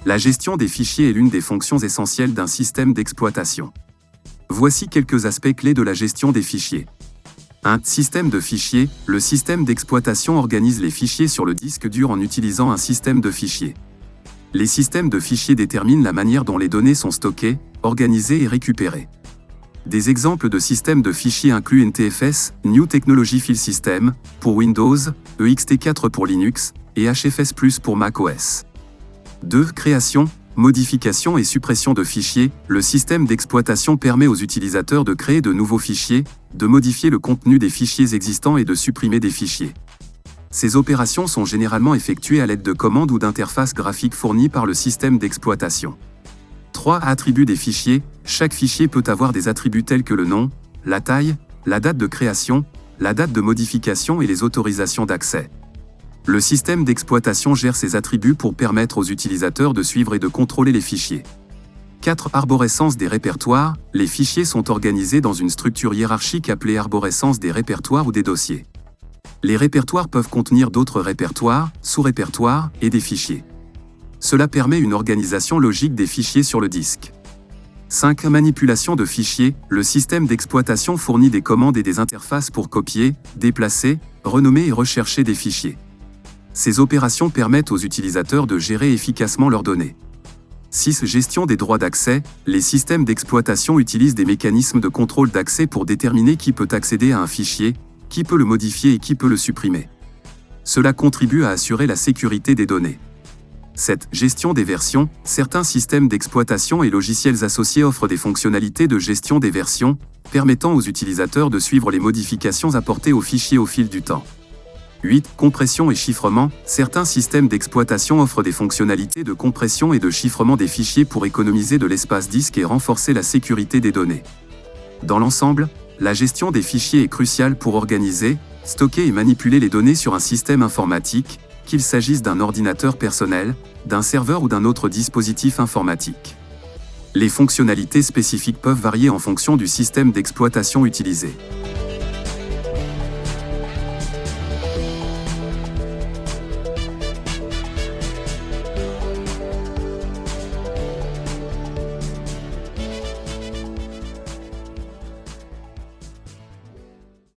La gestion des fichiers est l'une des fonctions essentielles d'un système d'exploitation. Voici quelques aspects clés de la gestion des fichiers. Un système de fichiers. Le système d'exploitation organise les fichiers sur le disque dur en utilisant un système de fichiers. Les systèmes de fichiers déterminent la manière dont les données sont stockées, organisées et récupérées. Des exemples de systèmes de fichiers incluent NTFS, New Technology File System, pour Windows, ext4 pour Linux, et HFS+, pour macOS. 2. Création, modification et suppression de fichiers. Le système d'exploitation permet aux utilisateurs de créer de nouveaux fichiers, de modifier le contenu des fichiers existants et de supprimer des fichiers. Ces opérations sont généralement effectuées à l'aide de commandes ou d'interfaces graphiques fournies par le système d'exploitation. 3. Attributs des fichiers. Chaque fichier peut avoir des attributs tels que le nom, la taille, la date de création, la date de modification et les autorisations d'accès. Le système d'exploitation gère ces attributs pour permettre aux utilisateurs de suivre et de contrôler les fichiers. 4. Arborescence des répertoires. Les fichiers sont organisés dans une structure hiérarchique appelée arborescence des répertoires ou des dossiers. Les répertoires peuvent contenir d'autres répertoires, sous-répertoires et des fichiers. Cela permet une organisation logique des fichiers sur le disque. 5. Manipulation de fichiers. Le système d'exploitation fournit des commandes et des interfaces pour copier, déplacer, renommer et rechercher des fichiers. Ces opérations permettent aux utilisateurs de gérer efficacement leurs données. 6. Gestion des droits d'accès. Les systèmes d'exploitation utilisent des mécanismes de contrôle d'accès pour déterminer qui peut accéder à un fichier, qui peut le modifier et qui peut le supprimer. Cela contribue à assurer la sécurité des données. 7. Gestion des versions. Certains systèmes d'exploitation et logiciels associés offrent des fonctionnalités de gestion des versions, permettant aux utilisateurs de suivre les modifications apportées aux fichiers au fil du temps. 8. Compression et chiffrement. Certains systèmes d'exploitation offrent des fonctionnalités de compression et de chiffrement des fichiers pour économiser de l'espace disque et renforcer la sécurité des données. Dans l'ensemble, la gestion des fichiers est cruciale pour organiser, stocker et manipuler les données sur un système informatique, qu'il s'agisse d'un ordinateur personnel, d'un serveur ou d'un autre dispositif informatique. Les fonctionnalités spécifiques peuvent varier en fonction du système d'exploitation utilisé.